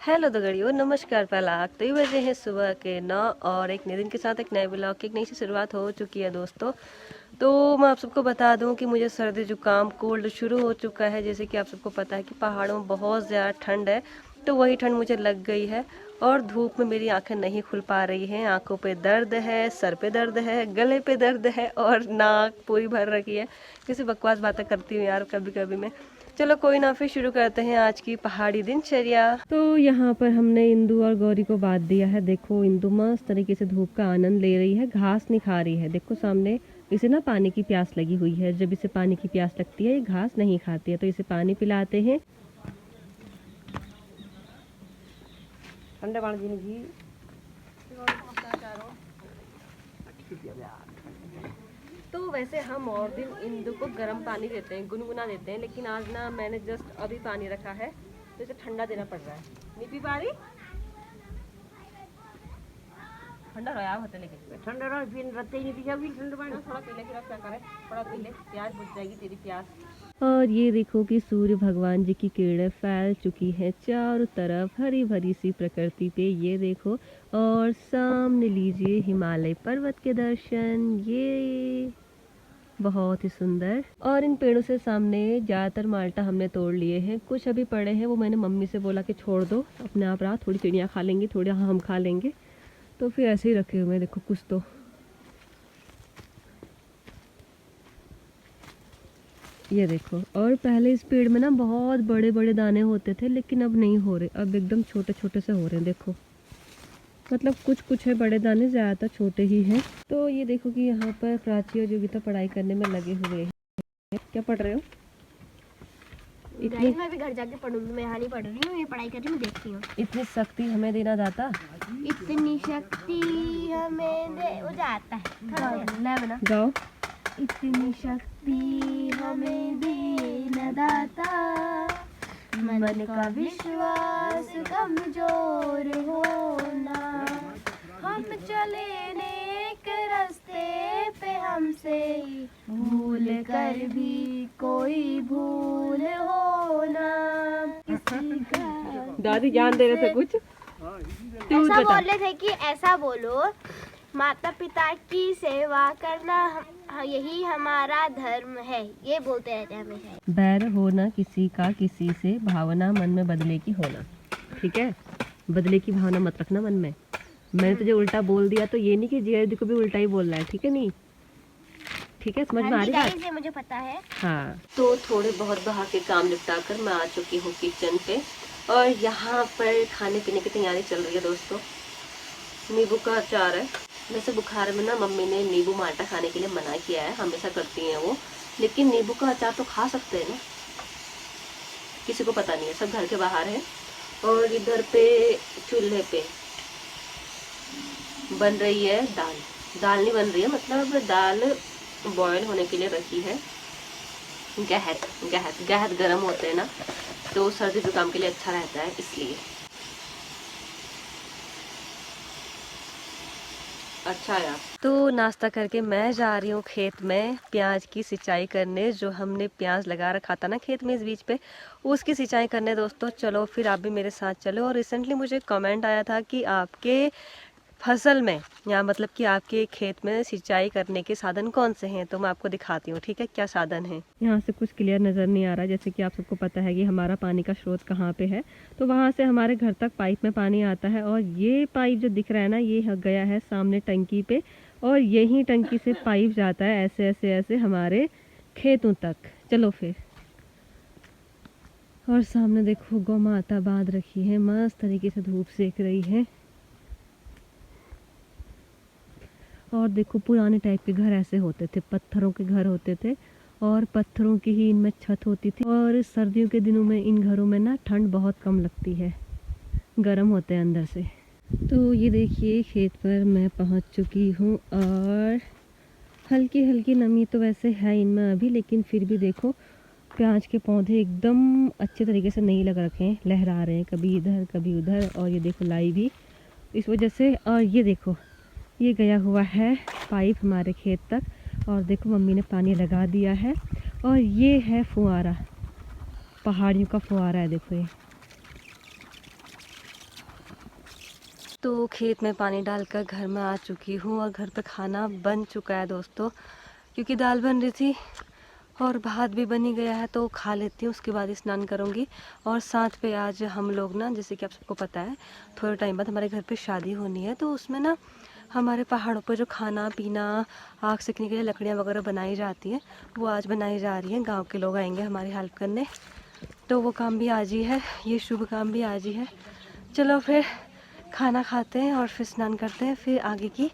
Hello दगड़ियों, नमस्कार पहला तो ये बजे हैं सुबह के 9 और एक नए दिन के साथ एक नए ब्लॉग की एक नई सी शुरुआत हो चुकी है दोस्तों। तो मैं आप सबको बता दूं कि मुझे सर्दी जुकाम कोल्ड शुरू हो चुका है। जैसे कि आप सबको पता है कि पहाड़ों में बहुत ज़्यादा ठंड है, तो वही ठंड मुझे लग गई है और धूप में मेरी आंखें नहीं खुल पा रही हैं। आंखों पे दर्द है, सर पे दर्द है, गले पे दर्द है और नाक पूरी भर रखी है। किसी बकवास बातें करती हूँ यार कभी कभी मैं। चलो कोई ना, फिर शुरू करते हैं आज की पहाड़ी दिनचर्या। तो यहाँ पर हमने इंदु और गौरी को बांध दिया है। देखो इंदु मस्त तरीके से धूप का आनंद ले रही है, घास नहीं खा रही है। देखो सामने, इसे ना पानी की प्यास लगी हुई है। जब इसे पानी की प्यास लगती है ये घास नहीं खाती है, तो इसे पानी पिलाते हैं। ठंडे पानी जी। तो वैसे हम और दिन इंदु को गर्म पानी देते हैं, गुनगुना देते हैं, लेकिन आज ना मैंने जस्ट अभी पानी रखा है तो इसे ठंडा देना पड़ रहा है। नहीं पी पा रही, ठंडा रहा होता लेकिन ठंडा रहा फिर रत्ते ही नहीं पिया भी ठंडा पानी थोड़ा पी ले, फिर अब क्या करें, थोड़ा पी ले, प्यास बुझ जाएगी तेरी प्यास। और ये देखो कि सूर्य भगवान जी की किरणें फैल चुकी हैं चारों तरफ, हरी भरी सी प्रकृति पे। ये देखो, और सामने लीजिए हिमालय पर्वत के दर्शन, ये बहुत ही सुंदर। और इन पेड़ों से सामने ज्यादातर माल्टा हमने तोड़ लिए हैं, कुछ अभी पड़े हैं, वो मैंने मम्मी से बोला कि छोड़ दो, अपने आप रहा, थोड़ी चिड़िया खा लेंगी, थोड़ी हम खा लेंगे, तो फिर ऐसे ही रखे हुए। देखो कुछ तो ये देखो। और पहले इस पेड़ में ना बहुत बड़े बड़े दाने होते थे, लेकिन अब नहीं हो रहे, अब एकदम छोटे छोटे से हो रहे हैं। देखो मतलब कुछ कुछ है बड़े दाने, ज़्यादातर छोटे ही हैं। तो ये देखो कि यहाँ पर प्राची और योगिता पढ़ाई करने में लगे हुए हैं। क्या पढ़ रहे हो? इतनी मैं भी घर जाके पढ़ूंगी, मैं यहाँ नहीं पढ़ रही हूँ, ये पढ़ाई कर रही हूँ, देखती हूँ। इतनी शक्ति हमें देना दाता, इतनी शक्ति हमें दे, वो जाता है गाओ। इतनी शक्ति हमें दे न दाता, मन का विश्वास कमजोर होना, हम चले नेक रास्ते पे, हमसे भूल कर भी कोई भूल होना किसी का। दादी ज्ञान दे रहे थे कुछ, ऐसा बोल रहे थे कि ऐसा बोलो, माता पिता की सेवा करना यही हमारा धर्म है, ये बोलते रहते हैं हमेशा। बैर होना किसी का किसी से, भावना मन में बदले की होना। ठीक है, बदले की भावना मत रखना मन में। मैंने तुझे उल्टा बोल दिया तो ये नहीं कि जीआरडी को भी उल्टा ही बोलना है, ठीक है? नहीं ठीक है, समझ में आ रही बात? मुझे पता है। हाँ, तो थोड़े बहुत बाहर के काम निपटा कर मैं आ चुकी हूँ किचन पे, और यहाँ पर खाने पीने की तैयारी चल रही है दोस्तों। नींबू का अचार है। वैसे बुखार में ना मम्मी ने नींबू माल्टा खाने के लिए मना किया है, हमेशा करती हैं वो, लेकिन नींबू का अचार तो खा सकते हैं ना, किसी को पता नहीं है, सब घर के बाहर है। और इधर पे चूल्हे पे बन रही है दाल। दाल नहीं बन रही है, मतलब दाल बॉयल होने के लिए रखी है। गहत गहत गहत गर्म होते हैं ना, तो सर्दी जुकाम के लिए अच्छा रहता है, इसलिए। अच्छा यार, तो नाश्ता करके मैं जा रही हूँ खेत में प्याज की सिंचाई करने। जो हमने प्याज लगा रखा था ना खेत में इस बीच पे, उसकी सिंचाई करने दोस्तों। चलो फिर आप भी मेरे साथ चलो। और रिसेंटली मुझे कमेंट आया था कि आपके फसल में, या मतलब कि आपके खेत में सिंचाई करने के साधन कौन से हैं, तो मैं आपको दिखाती हूँ, ठीक है, क्या साधन है। यहाँ से कुछ क्लियर नज़र नहीं आ रहा, जैसे कि आप सबको पता है कि हमारा पानी का स्रोत कहाँ पे है, तो वहाँ से हमारे घर तक पाइप में पानी आता है। और ये पाइप जो दिख रहा है ना, ये गया है सामने टंकी पे, और यही टंकी से पाइप जाता है ऐसे ऐसे ऐसे हमारे खेतों तक। चलो फिर। और सामने देखो गौ माता बांध रखी है, मस्त तरीके से धूप सेक रही है। और देखो पुराने टाइप के घर ऐसे होते थे, पत्थरों के घर होते थे, और पत्थरों की ही इनमें छत होती थी। और सर्दियों के दिनों में इन घरों में ना ठंड बहुत कम लगती है, गर्म होते हैं अंदर से। तो ये देखिए खेत पर मैं पहुंच चुकी हूँ, और हल्की हल्की नमी तो वैसे है इनमें अभी, लेकिन फिर भी देखो प्याज के पौधे एकदम अच्छे तरीके से नहीं लग रखे हैं, लहरा रहे हैं कभी इधर कभी उधर। और ये देखो लाई भी इस वजह से। और ये देखो ये गया हुआ है पाइप हमारे खेत तक, और देखो मम्मी ने पानी लगा दिया है। और ये है फुहारा, पहाड़ियों का फुहारा है, देखो ये तो खेत में पानी डालकर घर में आ चुकी हूँ और घर पे खाना बन चुका है दोस्तों, क्योंकि दाल बन रही थी और भात भी बनी गया है, तो खा लेती हूँ, उसके बाद स्नान करूँगी। और साथ पे आज हम लोग ना, जैसे कि आप सबको पता है, थोड़े टाइम बाद हमारे घर पे शादी होनी है, तो उसमें ना हमारे पहाड़ों पर जो खाना पीना, आग सेकने के लिए लकड़ियाँ वगैरह बनाई जाती हैं, वो आज बनाई जा रही हैं। गाँव के लोग आएंगे हमारी हेल्प करने, तो वो काम भी आज ही है, ये शुभ काम भी आज ही है। चलो फिर खाना खाते हैं और फिर स्नान करते हैं, फिर आगे की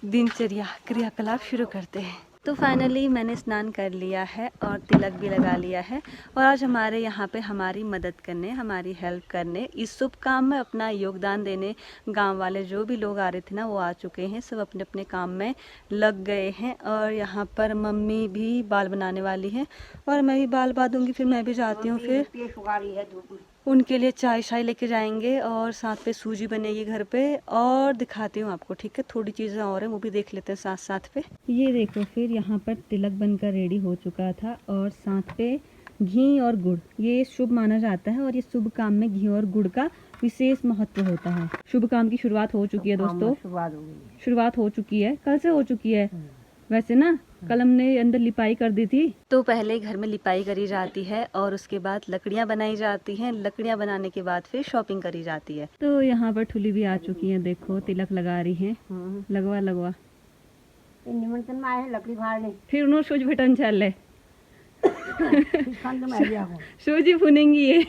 दिनचर्या क्रियाकलाप शुरू करते हैं। तो फाइनली मैंने स्नान कर लिया है और तिलक भी लगा लिया है, और आज हमारे यहाँ पे हमारी मदद करने, हमारी हेल्प करने, इस शुभ काम में अपना योगदान देने गांव वाले जो भी लोग आ रहे थे ना, वो आ चुके हैं, सब अपने अपने काम में लग गए हैं। और यहाँ पर मम्मी भी बाल बनाने वाली हैं और मैं भी बाल बांधूंगी, फिर मैं भी जाती हूँ, फिर उनके लिए चाय शाय लेके जाएंगे और साथ पे सूजी बनेगी घर पे, और दिखाती हूँ आपको, ठीक है। थोड़ी चीज़ें और हैं, वो भी देख लेते हैं साथ साथ पे। ये देखो, फिर यहाँ पर तिलक बनकर रेडी हो चुका था और साथ पे घी और गुड़, ये शुभ माना जाता है और ये शुभ काम में घी और गुड़ का विशेष महत्व होता है। शुभ काम की शुरुआत हो चुकी है दोस्तों, शुरुआत हो चुकी है, कल से हो चुकी है वैसे ना, कल हमने अंदर लिपाई कर दी थी। तो पहले घर में लिपाई करी जाती है और उसके बाद लकड़ियाँ बनाई जाती हैं, लकड़ियाँ बनाने के बाद फिर शॉपिंग करी जाती है। तो यहाँ पर ठुली भी आ चुकी है, देखो तिलक लगा रही है, लगवा लगवा निमंत्रण में आए हैं लकड़ी फाड़ने, फिर उन्होंने सूज भटन चल है सूजी भुनेंगी ये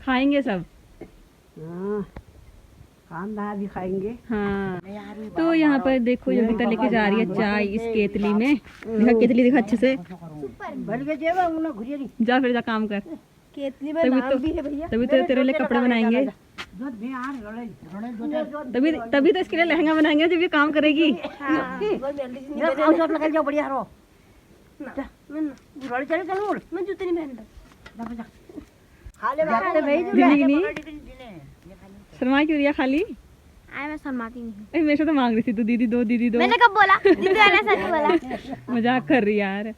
खाएंगे सब, खानदार भी खाएंगे। हाँ। तो यहाँ पर देखो योगिता लेके जा रही है चाय इस केतली में, देखा केतली दिखा अच्छे से, जा फिर जा काम कर, केतली में नाम भी है भैया, तभी तो तेरे लिए कपड़े बनाएंगे, तभी तो इसके लिए लहंगा बनाएंगे जब ये काम करेगी। बढ़िया रो मैं जूते नहीं पहनता, शर्मा क्यों रिया खाली? मैं शर्माती नहीं, हमेशा तो मांग रही थी, तो दीदी दो दीदी दो, मैंने कब बोला? दीदी वाला सच बोला, मजाक कर रही यार,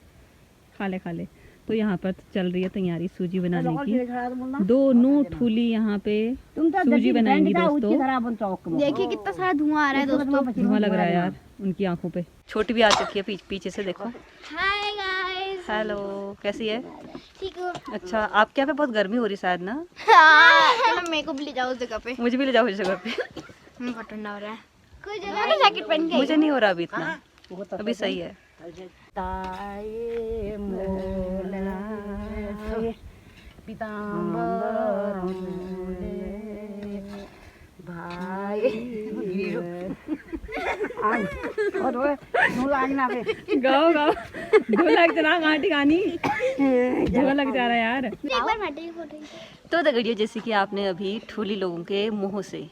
खा ले खा ले। तो यहाँ पर चल रही है तैयारी सूजी बनाने की, दोनों ठूली यहाँ पे सूजी बनाएंगी दोस्तों। देखिए कितना सारा धुआं आ रहा है दोस्तों, धुआं लग रहा है यार उनकी आंखों पे। छोटी भी आ चुकी है पीछे से, देखो। हाय गाइस, हेलो, कैसी है? ठीक हो? अच्छा, आपके यहाँ पे बहुत गर्मी हो रही शायद ना? चलो मेरे को भी ले जाओ उस जगह पे, मुझे भी ले जाओ उस जगह पे। बहुत ठंडा हो रहा है, कोई जगह पे जैकेट पहन के। मुझे नहीं हो रहा अभी इतना, अभी सही है। गाओ गाओ, दो लग जना घाटी गानी, दो लग जा रहा है यार। तो दगड़ियों, जैसे कि आपने अभी ठूली लोगों के मुंह से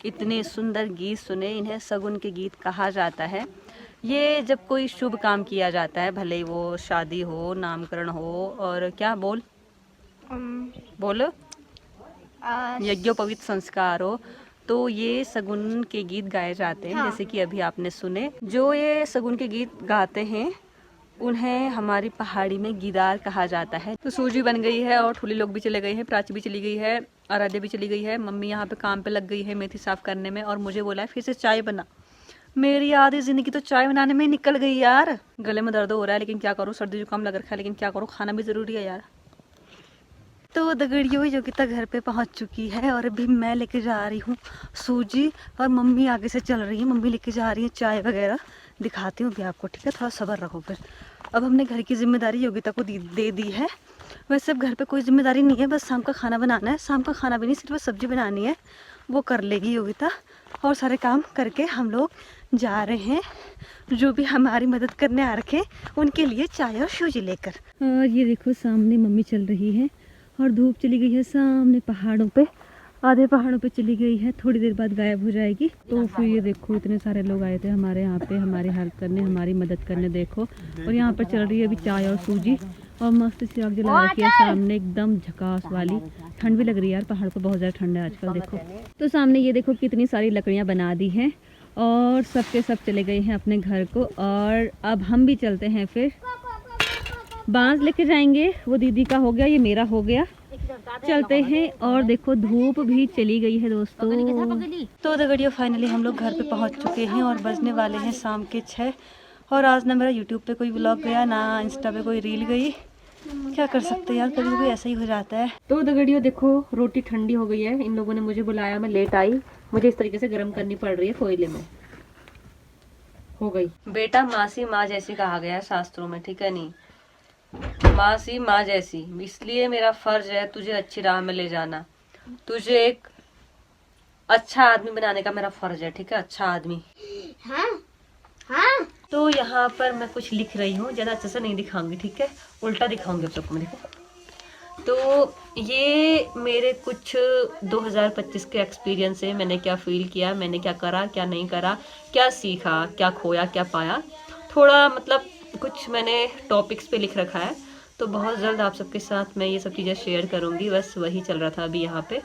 इतने सुंदर गीत सुने, इन्हें सगुन के गीत कहा जाता है। ये जब कोई शुभ काम किया जाता है, भले वो शादी हो, नामकरण हो, और क्या बोलो यज्ञोपवीत संस्कार हो, तो ये सगुन के गीत गाए जाते हैं। हाँ। जैसे कि अभी आपने सुने, जो ये सगुन के गीत गाते हैं उन्हें हमारी पहाड़ी में गीदार कहा जाता है। तो सूजी बन गई है और ठुली लोग भी चले गए हैं, प्राची भी चली गई है, आराध्या भी चली गई है, मम्मी यहाँ पे काम पे लग गई है मेथी साफ करने में, और मुझे बोला है फिर से चाय बना। मेरी आधी जिंदगी तो चाय बनाने में ही निकल गई यार। गले में दर्द हो रहा है, लेकिन क्या करूँ, सर्दी जुकाम लग रखा है, लेकिन क्या करूँ, खाना भी जरूरी है यार। तो दगड़ियों, योगिता घर पे पहुंच चुकी है और अभी मैं लेके जा रही हूँ सूजी, और मम्मी आगे से चल रही है, मम्मी लेके जा रही है चाय वगैरह, दिखाती हूँ अभी आपको, ठीक है। थोड़ा सब्र रखो। फिर अब हमने घर की जिम्मेदारी योगिता को दे दी है। वैसे अब घर पे कोई जिम्मेदारी नहीं है, बस शाम का खाना बनाना है। शाम का खाना भी नहीं, सिर्फ सब्जी बनानी है, वो कर लेगी योगिता, और सारे काम करके हम लोग जा रहे हैं जो भी हमारी मदद करने आ रखे उनके लिए चाय और सूजी लेकर। और ये देखो सामने मम्मी चल रही है और धूप चली गई है सामने पहाड़ों पे, आधे पहाड़ों पे चली गई है, थोड़ी देर बाद गायब हो जाएगी। तो फिर ये देखो इतने सारे लोग आए थे हमारे यहाँ पे हमारी हेल्प करने, हमारी मदद करने, देखो। और यहाँ पर चल रही है अभी चाय और सूजी, और मस्त सी आग जला रखी है सामने, एकदम झकास वाली। ठंड भी लग रही है यार, पहाड़ पर बहुत ज़्यादा ठंड है आजकल, देखो। तो सामने ये देखो कितनी सारी लकड़ियाँ बना दी हैं और सबके सब चले गए हैं अपने घर को, और अब हम भी चलते हैं। फिर बांस लेके जाएंगे, वो दीदी का हो गया, ये मेरा हो गया, चलते हैं। और देखो धूप भी चली गई है दोस्तों। तो दगड़ियों फाइनली हम लोग घर पे पहुंच चुके हैं और बजने वाले हैं शाम के 6। और आज ना मेरा यूट्यूब पे कोई व्लॉग गया ना इंस्टा पे कोई रील गई। क्या कर सकते हैं यार, कभी कभी ऐसा ही हो जाता है। तो दगड़ियों देखो रोटी ठंडी हो गई है। इन लोगों ने मुझे बुलाया, मैं लेट आई, मुझे इस तरीके से गर्म करनी पड़ रही है कोयले में। हो गई। बेटा मासी माँ जैसी कहा गया है शास्त्रों में, ठीक है नहीं, मासी माँ जैसी, इसलिए मेरा फर्ज है तुझे अच्छी राह में ले जाना, तुझे एक अच्छा आदमी बनाने का मेरा फर्ज है, ठीक है, अच्छा आदमी। हाँ हाँ। तो यहाँ पर मैं कुछ लिख रही हूँ, ज्यादा अच्छे से नहीं दिखाऊंगी, ठीक है, उल्टा दिखाऊंगी आप सबको। देखो तो ये मेरे कुछ 2025 के एक्सपीरियंस है, मैंने क्या फील किया, मैंने क्या करा क्या नहीं करा, क्या सीखा क्या खोया क्या पाया, थोड़ा मतलब कुछ मैंने टॉपिक्स पे लिख रखा है। तो बहुत जल्द आप सबके साथ मैं ये सब चीज़ें शेयर करूंगी, बस वही चल रहा था अभी यहाँ पे।